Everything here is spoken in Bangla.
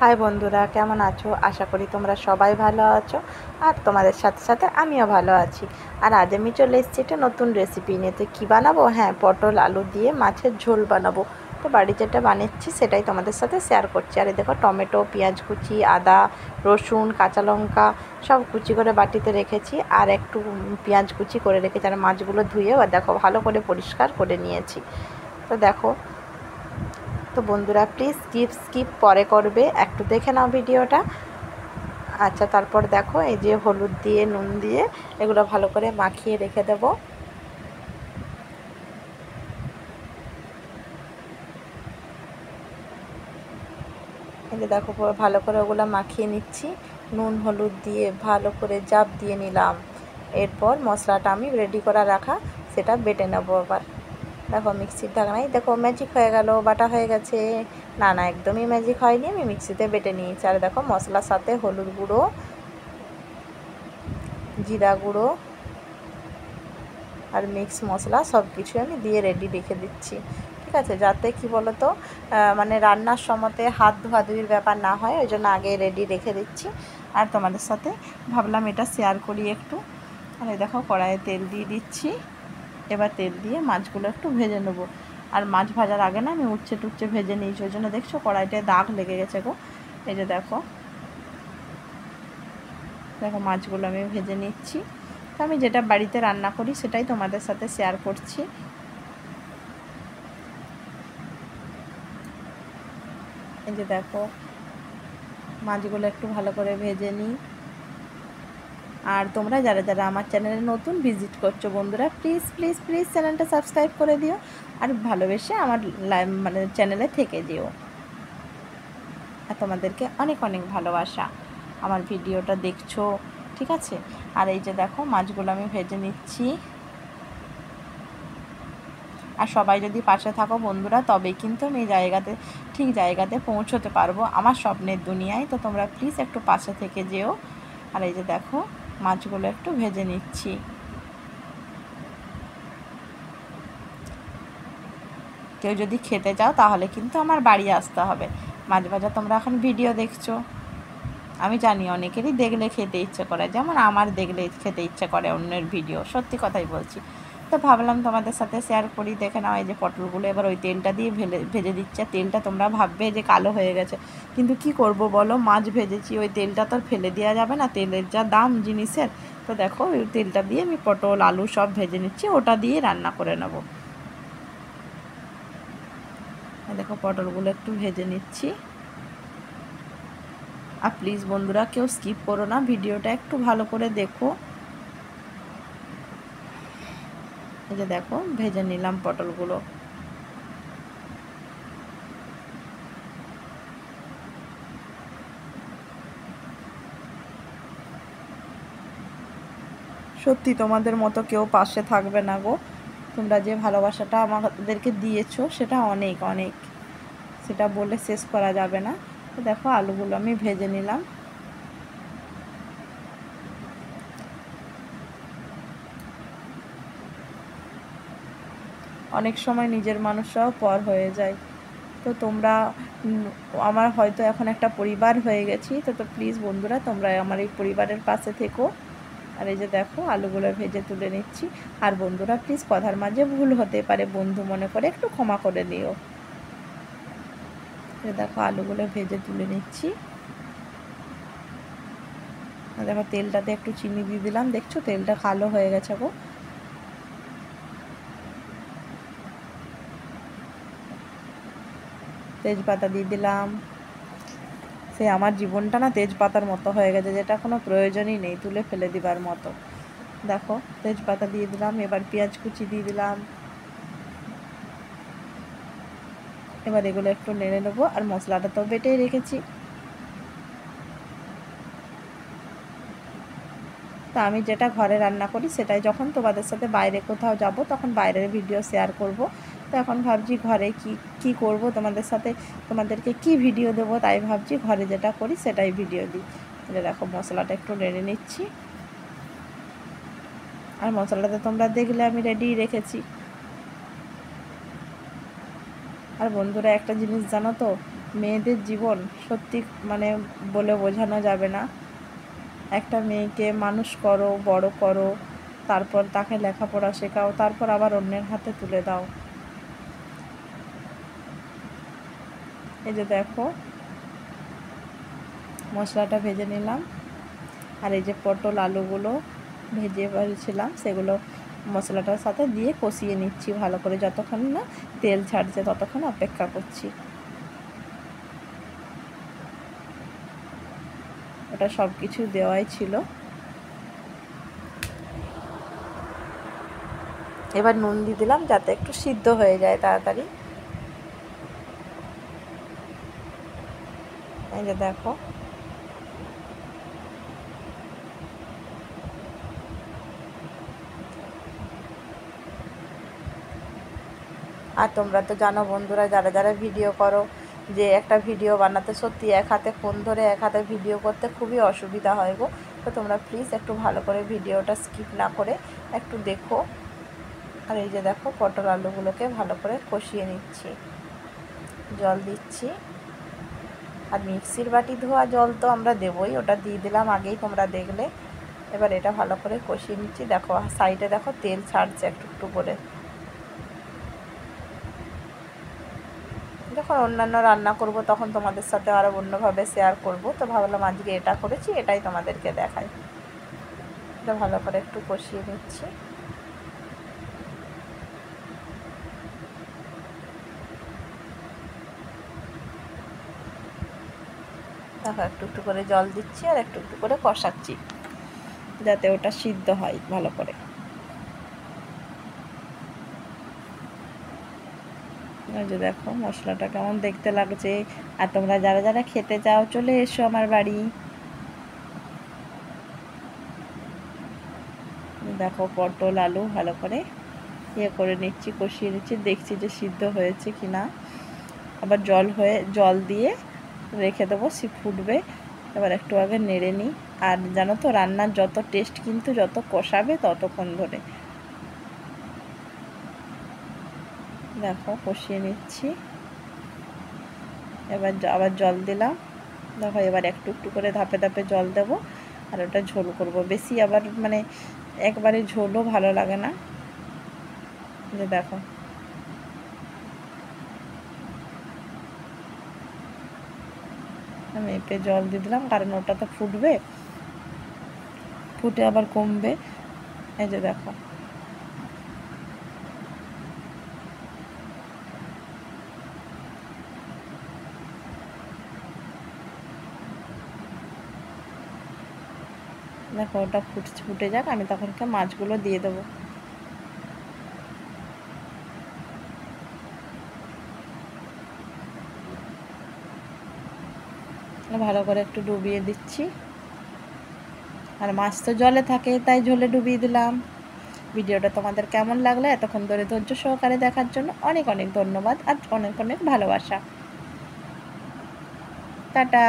হাই বন্ধুরা, কেমন আছো? আশা করি তোমরা সবাই ভালো আছো আর তোমাদের সাথে সাথে আমিও ভালো আছি। আর আজ আমি চলে এসেছি একটা নতুন রেসিপি নিয়ে। তো কী বানাবো? হ্যাঁ, পটল আলু দিয়ে মাছের ঝোল বানাবো। তো বাড়ি যেটা বানাচ্ছি সেটাই তোমাদের সাথে শেয়ার করছি। আর এই দেখো, টমেটো, পেঁয়াজ কুচি, আদা, রসুন, কাঁচা লঙ্কা সব কুচি করে বাটিতে রেখেছি, আর একটু পেঁয়াজ কুচি করে রেখেছি। আর মাছগুলো ধুয়ে দেখো ভালো করে পরিষ্কার করে নিয়েছি। তো দেখো, তো বন্ধুরা প্লিজ স্কিপ পরে করবে, একটু দেখে নাও ভিডিওটা। আচ্ছা, তারপর দেখো এই যে হলুদ দিয়ে নুন দিয়ে এগুলো ভালো করে মাখিয়ে রেখে দেব। এই যে দেখো, ভালো করে ওগুলো মাখিয়ে নিচ্ছি। নুন হলুদ দিয়ে ভালো করে জাপ দিয়ে নিলাম। এরপর মশলাটা আমি রেডি করা রাখা সেটা বেটে নেবো। আবার দেখো মিক্সির ঢাকনায়, দেখো ম্যাজিক হয়ে গেল, বাটা হয়ে গেছে। না না, একদমই ম্যাজিক হয়নি, আমি মিক্সিতে বেটে নিয়েছি। আর দেখো মশলার সাথে হলুদ গুঁড়ো, জিরা গুঁড়ো আর মিক্স মশলা সব কিছু আমি দিয়ে রেডি রেখে দিচ্ছি। ঠিক আছে, যাতে কি বলো তো, মানে রান্নার সময়তে হাত ধোয়াধুয়ির ব্যাপার না হয়, ওই জন্য আগে রেডি রেখে দিচ্ছি। আর তোমাদের সাথে ভাবলাম এটা শেয়ার করি একটু। আর দেখো কড়াইয়ে তেল দিয়ে দিচ্ছি। এবার তেল দিয়ে মাছগুলো একটু ভেজে নেবো। আর মাছ ভাজার আগে না আমি উচ্ছে টুচ্ছে ভেজে নিয়েছি, ওই জন্য দেখছো কড়াইটায় দাগ লেগে গেছে গো। এই যে দেখো, দেখো মাছগুলো আমি ভেজে নিচ্ছি। তো আমি যেটা বাড়িতে রান্না করি সেটাই তোমাদের সাথে শেয়ার করছি। এই যে দেখো, মাছগুলো একটু ভালো করে ভেজে নিই। আর তোমরা যারা যারা আমার চ্যানেলে নতুন ভিজিট করছো বন্ধুরা, প্লিজ প্লিজ প্লিজ চ্যানেলটা সাবস্ক্রাইব করে দিও। আর ভালোবেসে আমার মানে চ্যানেলে থেকে যেও। আর তোমাদেরকে অনেক অনেক ভালোবাসা, আমার ভিডিওটা দেখছো। ঠিক আছে, আর এই যে দেখো মাছগুলো আমি ভেজে নিচ্ছি। আর সবাই যদি পাশে থাকো বন্ধুরা, তবেই কিন্তু আমি ঠিক জায়গাতে পৌঁছতে পারবো আমার স্বপ্নের দুনিয়ায়। তো তোমরা প্লিজ একটু পাশে থেকে যেও। আর এই যে দেখো মাছগুলো একটু ভেজে নিচ্ছি। কেউ যদি খেতে চাও তাহলে কিন্তু আমার বাড়ি আসতে হবে। মাছ ভাজা তোমরা এখন ভিডিও দেখছো, আমি জানি অনেকেরই দেখলে খেতে ইচ্ছে করে, যেমন আমার দেখলে খেতে ইচ্ছে করে অন্যের ভিডিও, সত্যি কথাই বলছি। তো ভাবলাম তোমাদের সাথে শেয়ার করি। দেখে নাও, এই যে পটলগুলো এবার ওই তেলটা দিয়ে ভেজে দিচ্ছে। তেলটা তোমরা ভাববে যে কালো হয়ে গেছে, কিন্তু কি করব বলো, মাছ ভেজেছি, ওই তেলটা তো আর ফেলে দেওয়া যাবে না, তেলের যা দাম জিনিসের। তো দেখো ওই তেলটা দিয়ে আমি পটল আলু সব ভেজে নিচ্ছি, ওটা দিয়ে রান্না করে নেব। দেখো পটলগুলো একটু ভেজে নিচ্ছি। আর প্লিজ বন্ধুরা কেউ স্কিপ করো না, ভিডিওটা একটু ভালো করে দেখো। এই যে দেখো ভেজে নিলাম পটলগুলো। সত্যি তোমাদের মতো কেউ পাশে থাকবে না গো। তোমরা যে ভালোবাসাটা আমাদেরকে দিয়েছো সেটা অনেক অনেক, সেটা বলে শেষ করা যাবে না। তো দেখো আলুগুলো আমি ভেজে নিলাম। অনেক সময় নিজের মানুষরাও পর হয়ে যায়। তো তোমরা আমার হয়তো এখন একটা পরিবার হয়ে গেছি, তো প্লিজ বন্ধুরা তোমরা আমার এই পরিবারের পাশে থেকো। আর এই যে দেখো আলুগুলো ভেজে তুলে নিচ্ছি। আর বন্ধুরা প্লিজ কথার মাঝে ভুল হতে পারে, বন্ধু মনে করে একটু ক্ষমা করে নিও। দেখো আলুগুলো ভেজে তুলে নিচ্ছি। দেখো তেলটাতে একটু চিনি দিয়ে দিলাম, দেখছো তেলটা কালো হয়ে গেছে গো। তেজপাতা দিয়ে দিলাম। সে আমার জীবনটা না তেজপাতার মতো হয়ে গেছে, যেটা কোনো প্রয়োজনই নেই, তুলে ফেলে দিবার মতো। দেখো তেজপাতা দিয়ে দিলাম, এবার পেঁয়াজ কুচি দিয়ে দিলাম। এবার এগুলো একটু নেড়ে নেবো। আর মশলাটা তো বেটেই রেখেছি। তা আমি যেটা ঘরে রান্না করি সেটাই যখন তোমাদের সাথে বাইরে কোথাও যাব তখন বাইরের ভিডিও শেয়ার করব। তো এখন ভাবছি ঘরে কি করব, তোমাদেরকে কি ভিডিও দেবো, তাই ভাবছি ঘরে যেটা করি সেটাই ভিডিও দিই। এটা দেখো মশলাটা একটু নেড়ে নিচ্ছি। আর মশলাটা তোমরা দেখলে আমি রেডি রেখেছি। আর বন্ধুরা একটা জিনিস জানো তো, মেয়েদের জীবন সত্যি মানে বলে বোঝানো যাবে না। একটা মেয়েকে মানুষ করো, বড় করো, তারপর তাকে লেখাপড়া শেখাও, তারপর আবার অন্যের হাতে তুলে দাও। এই যে দেখো মশলাটা ভেজে নিলাম, আর এই যে পটল আলুগুলো ভেজে বলছিলাম সেগুলো মশলাটার সাথে দিয়ে কষিয়ে নিচ্ছি ভালো করে, যতক্ষণ না তেল ছাড়ছে ততক্ষণ অপেক্ষা করছি। ওটা সব কিছু দেওয়াই ছিল। এবার নুন দিয়ে দিলাম যাতে একটু সিদ্ধ হয়ে যায় তাড়াতাড়ি। এই যে দেখো আর তোমরা তো জানো বন্ধুরা, যারা যারা ভিডিও করো, যে একটা ভিডিও বানাতে সত্যি এক হাতে ফোন ধরে এক হাতে ভিডিও করতে খুবই অসুবিধা হয় গো। তো তোমরা প্লিজ একটু ভালো করে ভিডিওটা স্কিপ না করে একটু দেখো। আর এই যে দেখো পটল আলুগুলোকে ভালো করে কষিয়ে নিচ্ছি, জল দিচ্ছি। আর মিক্সির বাটি ধোয়া জল তো আমরা দেবই, ওটা দিয়ে দিলাম আগেই, তোমরা দেখলে। এবার এটা ভালো করে কষিয়ে নিচ্ছি। দেখো সাইডে দেখো তেল ছাড়ছে একটু একটু করে। যখন অন্যান্য রান্না করব তখন তোমাদের সাথে আরও অন্যভাবে শেয়ার করব, তো ভাবলাম আজকে এটা করেছি এটাই তোমাদেরকে দেখাই। এটা ভালো করে একটু কষিয়ে নিচ্ছি। দেখো একটু একটু করে জল দিচ্ছি আর একটু একটু করে কষাচ্ছি যাতে ওটা সিদ্ধ হয় ভালো করে। এই যে দেখো মশলাটা কেমন দেখতে লাগছে। আর তোমরা যারা যারা খেতে চাও চলে এসো আমার বাড়ি। দেখো পটল আলু ভালো করে করে নিচ্ছি, কষিয়ে নিচ্ছি, দেখছি যে সিদ্ধ হয়েছে কি না। আবার জল দিয়ে রেখে দেবো, ফুটবে। এবার একটু আগে নেড়ে নিই। আর জানো তো রান্নার যত টেস্ট কিন্তু যত কষাবে ততক্ষণ ধরে। দেখো কষিয়ে নিচ্ছি। এবার আবার জল দিলাম। দেখো এবার একটু একটু করে ধাপে ধাপে জল দেবো, আর ওটা ঝোল করব। বেশি আবার মানে একবারে ঝোলও ভালো লাগে না। যে দেখো আমি এপে জল দিয়ে দিলাম, কারণ ওটা তো ফুটবে, ফুটে আবার কমবে। এই যে দেখো দেখো ওটা ফুটে যাক, আমি তখনকে মাছগুলো দিয়ে দেবো। ভালো করে একটু ডুবিয়ে দিচ্ছি। আর মাছ তো জলে থাকে তাই ঝোলে ডুবিয়ে দিলাম। ভিডিওটা তোমাদের কেমন লাগলো এতক্ষণ ধরে ধৈর্য সহকারে দেখার জন্য অনেক অনেক ধন্যবাদ আর অনেক অনেক ভালোবাসা। টাটা।